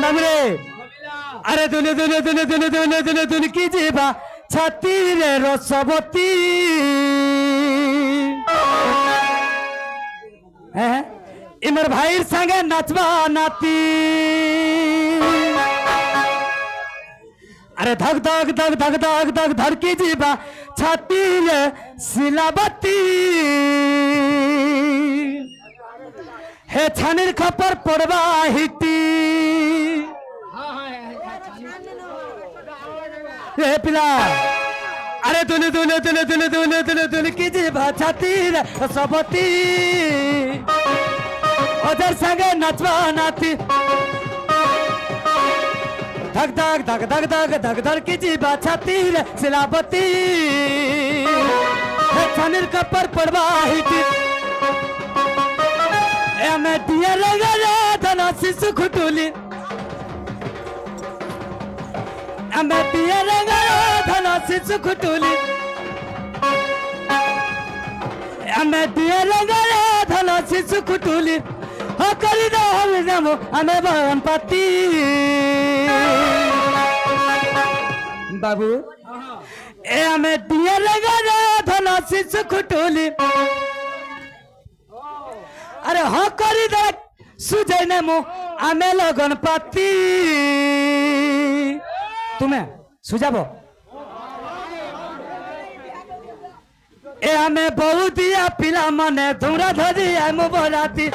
বাবরে আরে দুলে দুলে দুলে দুলে দুলে দুলে দুলে কি যাবা ছাতি রে রসবতী হ্যাঁ ইমর ভাইয়ের সঙ্গে নাচবা নাতি আরে ধক ধক ধক ধক ধক ধক ধরকি যাবা ছাতি রে শিলাবতী হে ছানির খপর পড়বা হিটি হে পিলা আরে দুলে দুলে দুলে দুলে দুলে দুলে দুলে কি যাবা ছাতি রে রসবতী ওদের সঙ্গে নাচবা নাতি धक धक धक धक धक धक धक की जीवा छाती रे शिलावती छानिर कपर पड़वा हिटी ए मैं दिया लगा रे धना शिशु खुटुली ए मैं दिया लगा रे धना शिशु खुटुली ए मैं दिया लगा रे धना शिशु खुटुली हो करी दो हम नमो हमें बहन पति बाबू ए हमें दिया लगा रे धना शिशु खुटुली अरे हो करी दे सुजय नमो हमें लगन पति तुम्हें सुझाव ए हमें बहु दिया पिला मने धुरा धरी हम बोलाती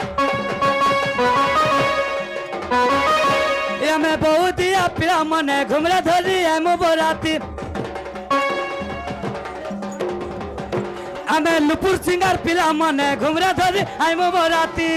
मैं बहुत ही पिला मने घुमरा धरी हम बोराती हमें लुपुर सिंगार पिला मने घुमरा धरी हम बोराती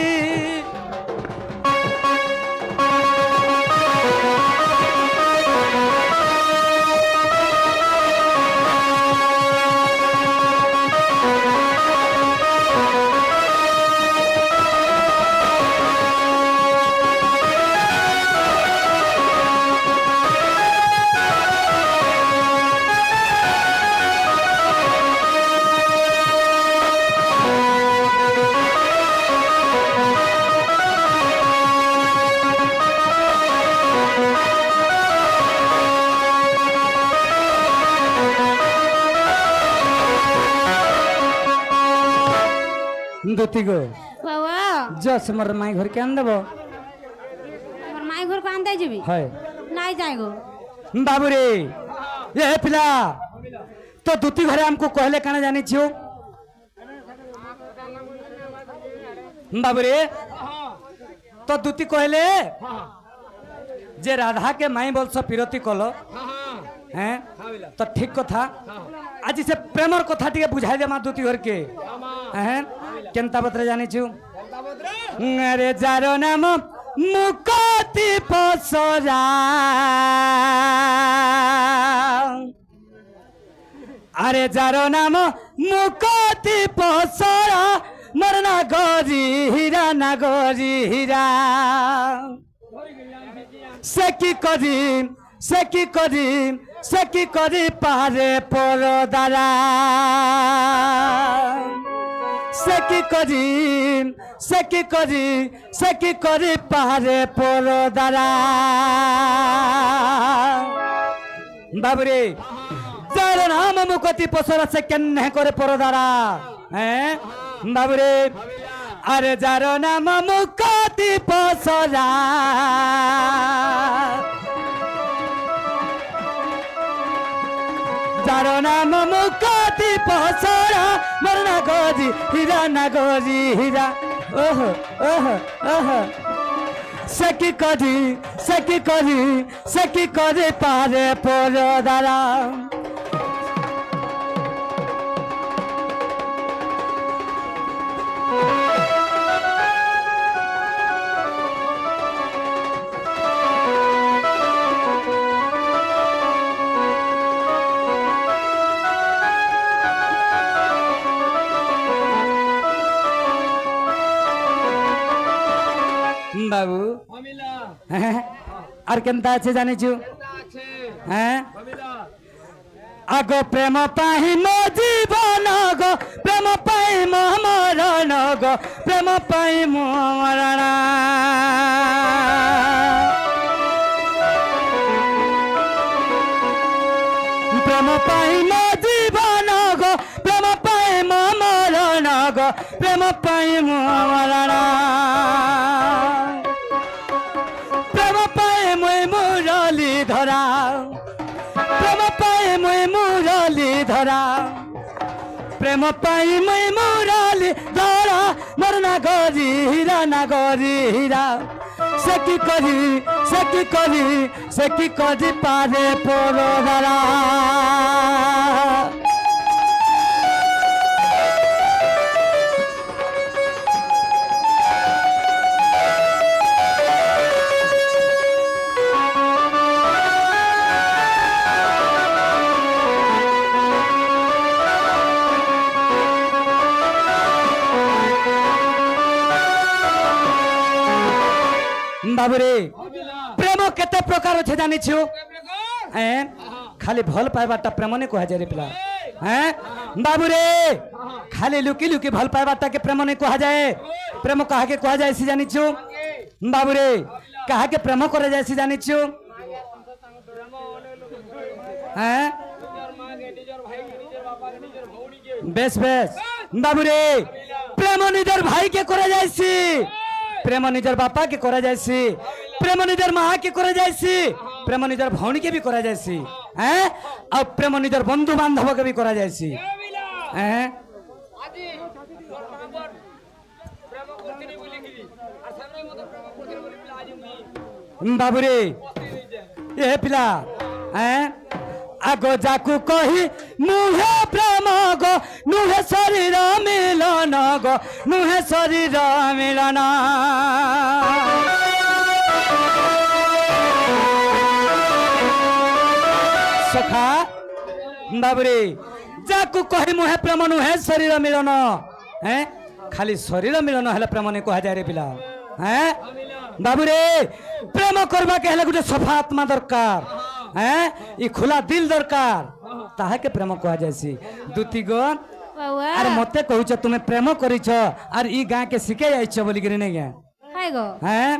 দুতি গো বাবা জস মোর মাই ঘর কেন দেব আমার মাই ঘর কান দেই যাবি হয় নাই যাই গো बाबू रे ये पिला तो दुती घरे हमको कहले काना जानी छियो बाबू रे तो दुती कहले जे राधा के माई बोलस पिरती कलो हैं तो ठीक कथा आज से प्रेमर कथा टिके बुझाई दे मा दुती घर के हैं केनता बतरे जानी छु अरे जारो नाम मुकति पसरा अरे जारो नाम मुकति पसरा मरना गोरी हीरा ना गोरी हीरा सेकी करी पारे परदारा सेकी करी पारे परदारा बाबरे जारो नाम मुकति पसरा से केन्ने करे परदारा हैं बाबरे अरे जारो नाम मुकति पसरा जारो नाम मुकति पसरा मरना गोजी हीरा ना गोजी हीरा ओह ओह ओह सकी करी पारे परदारा बाबू আর কেনতা আছে জানিছু হ্যাঁ আগো প্রেম পাহি মো জীবন গো প্রেম পাই মো মরণ গো প্রেম পাই মো মরণ পাই মো জীবন গো প্রেম পাই মো মরণ গো প্রেম পাই মো মরণ প্রেম পাই মই মুরলি ধরা প্রেম পাই মই মুরলি ধরা প্রেম পাই মই মুরলি ধরা মোর না গরি হীরা না গরি হীরা সে কি করি সে কি করি সে কি করি পারে পরদারা বাবুরে প্রেম কেতে প্রকার আছে জানিছু হ্যাঁ খালি ভাল পাইবারটা প্রেম নে কুহা যায় রে পিলা হ্যাঁ বাবুরে খালি লুকি লুকি ভাল পাইবারটাকে প্রেম নে কুহা যায় প্রেম কাহাকে কুহা যায় সি জানিছু বাবুরে কাহাকে প্রেম করে যায় সি জানিছু হ্যাঁ বেশ বেশ বাবুরে প্রেম নিজের ভাইকে করে যাইছি প্রেম নিজের বাপা কে করা যাইছি প্রেম নিজের মা কে করা যাইছি প্রেম নিজের ভौणी के भी करा जायसी हैं और प्रेम निजर बंधु बांधव के भी करा जायसी हैं बाबूरे ये पिला हैं आगो जाकू कही मुहे प्रेम गो नुहे शरीर मिलन गो नुहे शरीर मिलन सखा बाबूरे जाकू कही मुहे प्रेम नुहे शरीर मिलन हैं खाली शरीर मिलन हेले प्रेम ने कहा जाय रे पिला हैं बाबूरे प्रेम करबा के हेले गुटे सफा आत्मा दरकार हैं ई खुला दिल दरकार ताहा के प्रेम कहा जायसी दुती गो बाबा अरे मते कहूछ तुमे प्रेम करिछ और ई गां के सिखे जाइछ बोली गिरी नै गे हाय गो हैं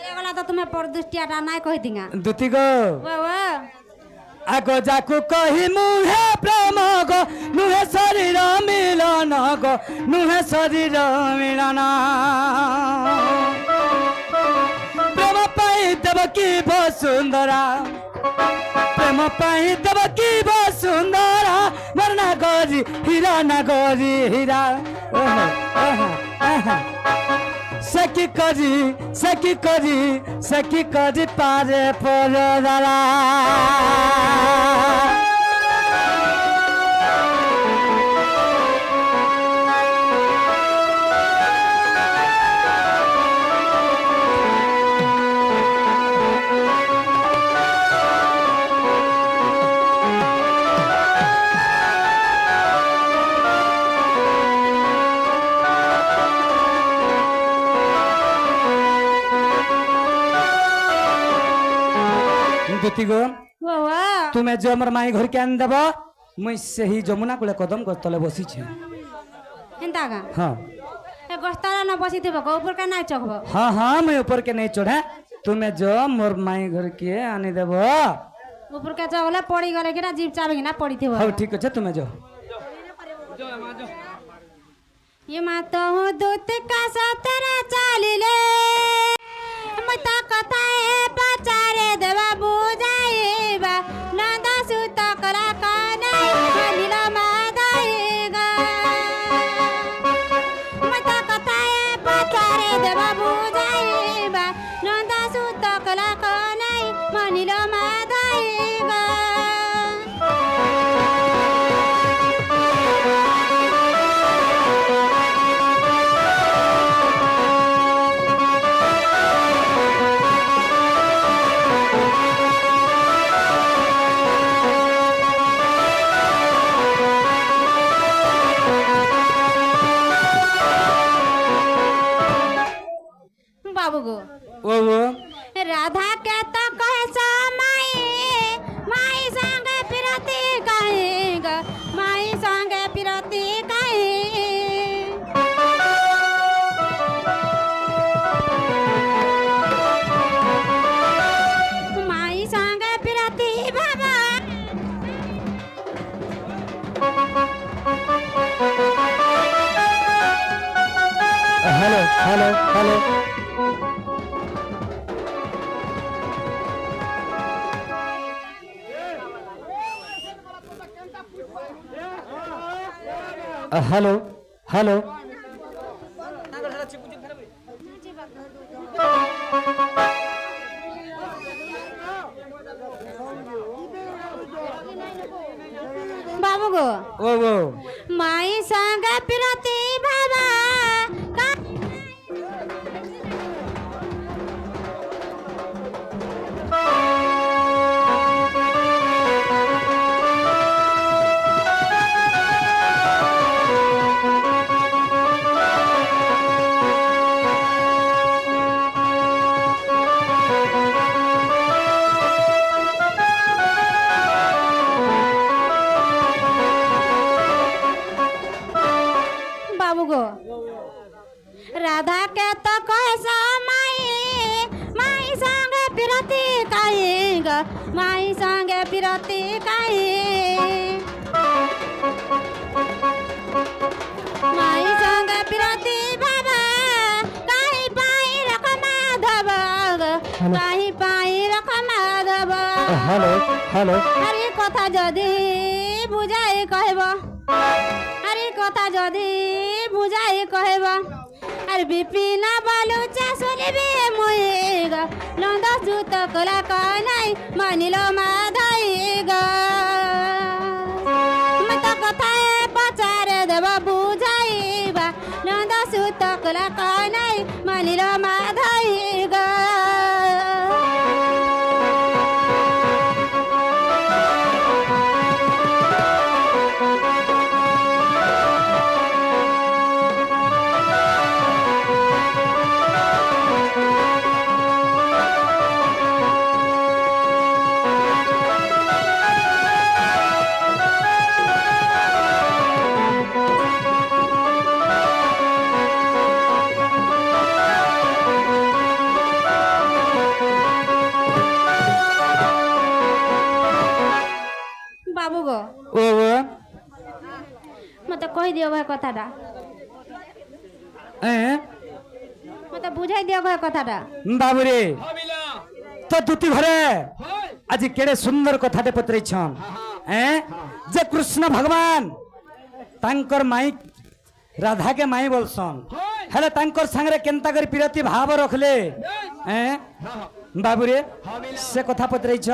ये वाला तो तुम्हें परदृष्टियाटा नाय कहि दिंगा दुती गो बाबा आगो जाकू कही मुहे प्रेम गो नुहे शरीर मिलन गो नुहे शरीर मिलन प्रेम पाई देवकी वसुंधरा प्रेम पाई देवकी वसुंधरा मरना गरी हीरा ना गरी हीरा सखी करी सखी करी सखी करी पारे परदारा दुती गो बाबा तुम्हें जो हमर माई घर के आन देब मुई से ही जमुना कूले कदम कर तले बसी छे एंता गा हाँ ए गस्तारा न बसी थिबो को ऊपर का नाय चखबो हाँ हाँ मैं ऊपर के नहीं चढ़े तुम्हें जो मोर माई घर के आने देब ऊपर का चगला पड़ी गले कि ना जीव चाबे कि ना पड़ी थिबो हाँ ठीक है तुम्हें जो ये मा तो दूत का सतरा चालिले मता कथाए पचारे देवा बुझाएबा नंदा सुत कला कानाई नीला मादाएगा मता कथाए पचारे देवा बुझाएबा नंदा सुत कला कानाई नीला मादाएगा बाबू गो ओ राधा के तो कहे सो माई माई संगे पिरती कहेगा माई संगे पिरती कहे माई संगे पिरती बाबा हेलो हेलो बाबू गो ओ माई संग पिरती बाबा बाबू गो राधा के तो कैसा माई माई संग पिरती काई ग माई संग पिरती काई माई संग पिरती बाबा काई पाई रख माधव काई पाई रख माधव हेलो हेलो আরে কথা যদি বুঝাই কহব আরে কথা যদি বুঝাই কহব আর বিপিন বালুচা শুনিবি মুই গ নন্দ জুত কলা কানাই মানিল মাধাই গ মত কথা পচারে দেব বুঝাইবা নন্দ সুত কলা কানাই মানিল মাধাই গ বাবু গো ओ মতে কই দিও ভাই কথাটা মতে বুঝাই দিও ভাই কথাটা बाबू रे तो दुती घरे आज केड़े सुंदर कथाटे पत्रेछन जे कृष्ण भगवान तांकर माई राधा के माई बोलसन हेले तांकर संगरे केंता कर पिरती भाव रखले बाबू रे से कथा पत्रेछ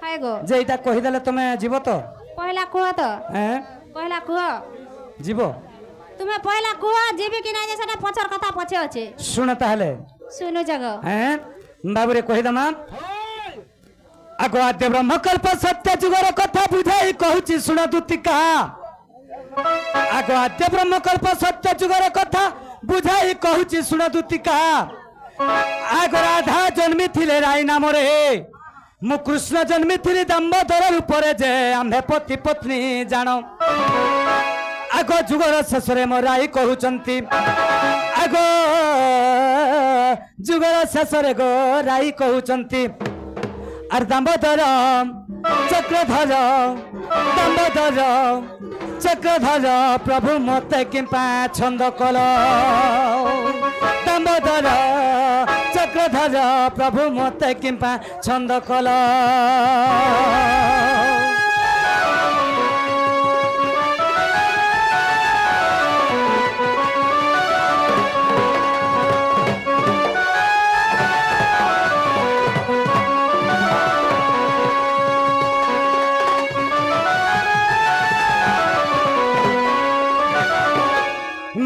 हाय गो जे इटा कहि देले तमे जीव तो পয়লা কুহ তো পয়লা কুহ जीव তুমি পয়লা কুহ জিবি কি নাই যে সেটা পছর কথা পছে আছে सुन ताहले শুনো জাগ बाबू रे कहि दमा आगो आद्य ब्रह्म कल्प सत्य जुगर कथा बुझाई कहूची सुन दुतिका आगो आद्य ब्रह्म कल्प सत्य जुगर कथा बुझाई कहूची सुन दुतिका आगो राधा जन्मी थिले राई नाम रे मु कृष्ण जन्मी थिली दाम्बोदर रूप रे जे आम्भे पति पत्नी जानो आगो जुगर शेष रे मो राई कहूचंती आगो जुगर शेष रे गो राई कहूचंती आर दाम्बोदर चक्रधर दाम्बोदर चक्रधर प्रभु मते किंपा छंद कल दाम्बोदर चक्रधर प्रभु मते किंपा छंद कल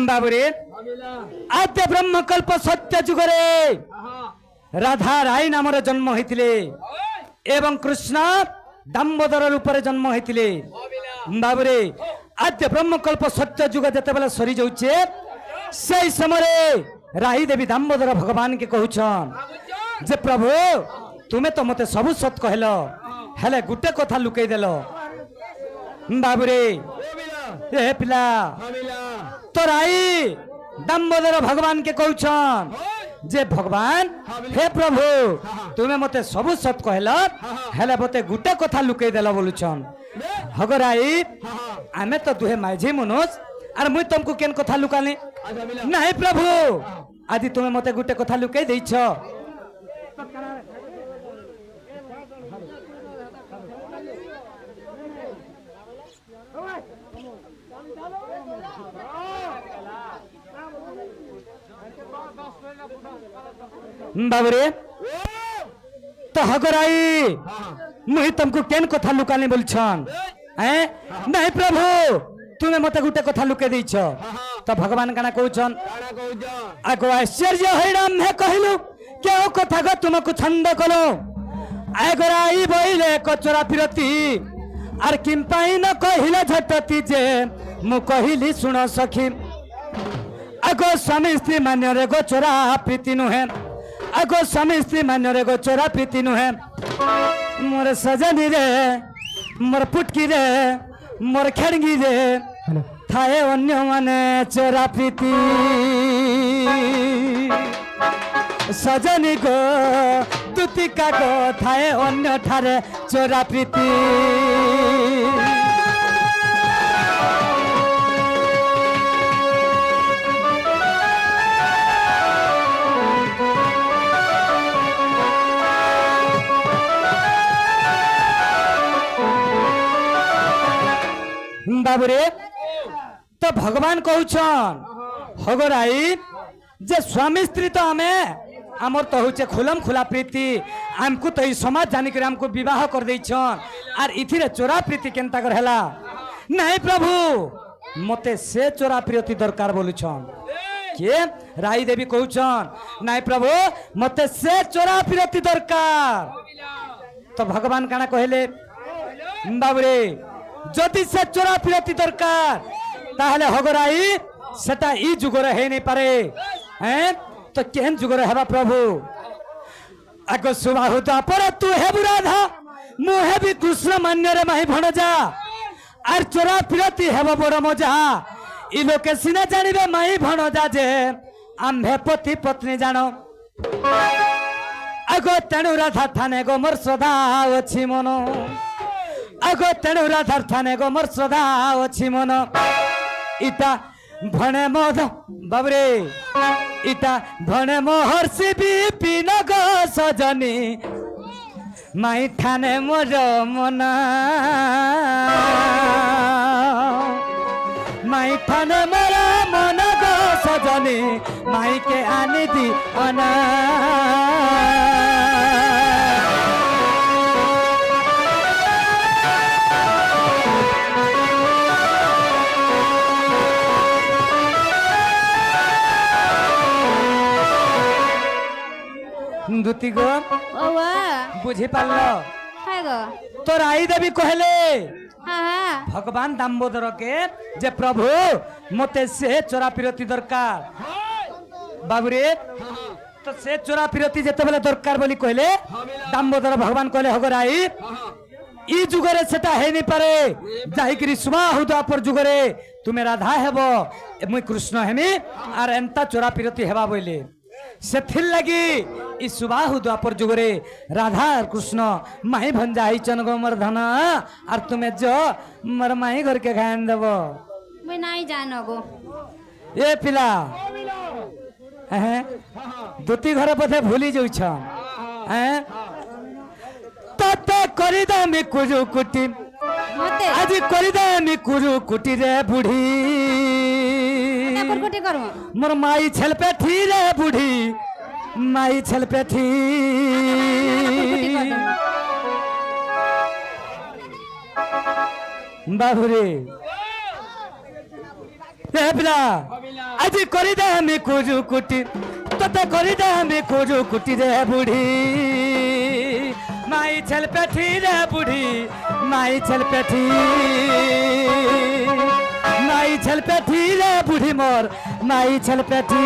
बाबूरे आद्य ब्रह्म कल्प सत्य जुगरे राधा राय नामर जन्म होइतिले एवं कृष्ण दाम्बोदर रूप रे जन्म होइतिले बाबूरे आद्य ब्रह्म कल्प सत्य जुग जते बेला सरी जाउचे सेई समय राही देवी दाम्बोदर भगवान के कहउछन जे प्रभु तुमे तो मते सब सत कहलो हेले गुटे कथा लुकई देलो बाबूरे ए पिला तो राई दाम्बोदर भगवान के कहउछन जे भगवान हे प्रभु तुमे मते सब सत कहल हेले मते गुटे कथा लुकई देला बोलुछन हगराई आमे तो दुहे माझी मनुष आर मुई तुमको केन कथा लुकानी नहीं प्रभु आदि तुमे मते गुटे कथा लुकई देइछ बाबरे तो हगराई मुही तुमको केन कथा लुकानी बोलछन हैं नहीं प्रभु तुम्हें मते गुटे कथा लुके दैछ तो भगवान काना कहउछन आगो आश्चर्य हैराम है कहलु के ओ कथा को तुमको छंद कलो आगराई बइले कचरा फिरती आर किंपाई न कहिला झटती जे मु कहिली सुन सखी आगो स्वामी स्त्री मान्य रे गोचरा प्रीति नुहे आगो स्वामी स्त्री मान्य रे गोचरा प्रीति नुहे मोर सजनी रे मोर पुटकी रे मोर खेड़गी रे थाए अन्य माने चोरा प्रीति सजनी गो दुतिका गो थाए अन्य ठारे चोरा प्रीति बाबुरे तो भगवान कहउछन हगराई जे स्वामी स्त्री तो हमें आमर तो होचे खुलम खुला प्रीति आमको तो समाज जानी कर हमको विवाह कर देछन आर इथिरे चोरा प्रीति केनता कर हला नहीं प्रभु मते से चोरा प्रीति दरकार बोलुछन के राई देवी कहउछन नहीं प्रभु मते से चोरा प्रीति दरकार तो भगवान काना कहले बाबुरे जदि से चोरा फिरती दरकार ताहले हगराई सेटा ई जुगरे हे नहीं पारे हैं तो केन जुगरे हेबा प्रभु आगो सुबाहुता पर तू हे बुराधा मुहे भी कृष्ण मान्य रे माही भणजा आर चोरा फिरती हेबा बड़ मजा ई लोके सिना जानिबे माही भणजा जे आम्भे पति पत्नी जानो आगो तेणु राधा थाने गो मोर सदा अछि मनो आगो तेणु राधार थाने गो मोर सदा अछि मन इटा भने मोद बाबरे इटा भने मोहर्षि विपिन गो सजनी माई ठाने मोर मन माई ठाने मोर मन गो सजनी माई के आनी दी अना दुती गो ओवा बुझी पारलो हाय गो तो राई देवी कहले हां भगवान दामोदर के जे प्रभु मते से चोरा फिरती दरकार बाबुरे तो से चोरा फिरती जेते बेले दरकार बोली कहले दामोदर भगवान कहले हगराई ई जुगरे सेटा हे नहीं पारे जाहि करी सुबाहुदा पर जुगरे तुमे राधा हेबो मुई कृष्ण हेमी आर एंता चोरा फिरती हेबा बोले सेथिर लगी ई सुबाहु द्वापर जुगरे राधा और कृष्ण माही भंजाई चनगो मर्धना और तुम्हें जो मर माही घर के खान देव मैं नहीं जानो गो ये पिला दुती घर पथे भूली जाऊ छ तते करिदा मी कुजु कुटी मते आज करिदा मी कुजु कुटी रे बुढ़ी कुटी करमो मोर माई छल पे ठी रे बुढ़ी माई छल पे ठी बाबुरे रे पिला आज करिदा मी कुजु कुटी तते करिदा मी कुजु कुटी रे बुढ़ी माई छल पे ठी रे बुढ़ी माई छल पे ठी माई छल पे ठी रे बुढ़ी मोर माई छल पे ठी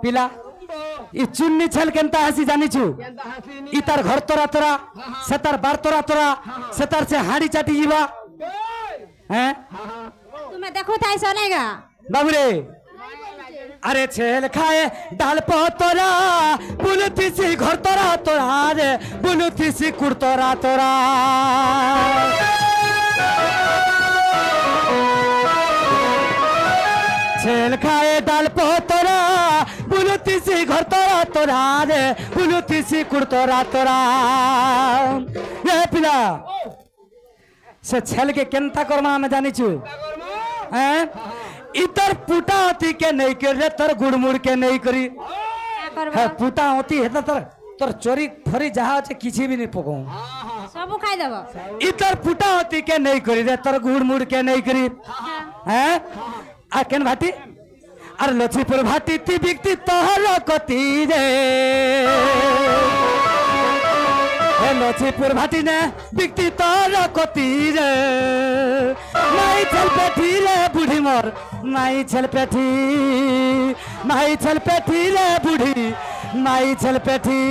पिला इ चुन्नी छल केनता हसी जानी छु इ तार घर तोरा तोरा से तार बार तोरा तोरा से तार से हाड़ी चाटी जीवा हैं तुम्हें देखो था ऐसा नहीं गा बाबूरे আরে ছেল খায় ডাল পতরা বুলতিসি ঘর তোরা তোরা রে বুলতিসি কুড়তরা তোরা ছেল খায় ডাল পতরা বুলতিসি ঘর তোরা তোরা রে বুলতিসি কুড়তরা তোরা এ পিলা সে ছেলকে কেনতা কর্মা আমি জানিছু হ্যাঁ इतर पुटा होती के नहीं कर रे तर गुड़मुड़ के नहीं करी क्या करबो है पुटा होती है तो तर तर चोरी फरी जहाँ আছে किसी भी नहीं पकाऊं सब खाई देबो इतर पुटा होती के नहीं करी रे तर गुड़मुड़ के नहीं करी हैं आ केन भाटी अरे लक्ष्मीपुर भाटी ती बिकती तोहर कती रे हे लक्ष्मीपुर भाटी ने बिकती तोहर कती रे माई चल पेठी रे बूढ़ी मोर माई चल पेठी रे बूढ़ी माई चल पेठी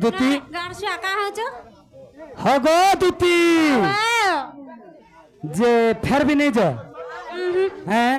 दुती गारसिया का हो जो हगो दुती जे फेर भी नहीं जा हैं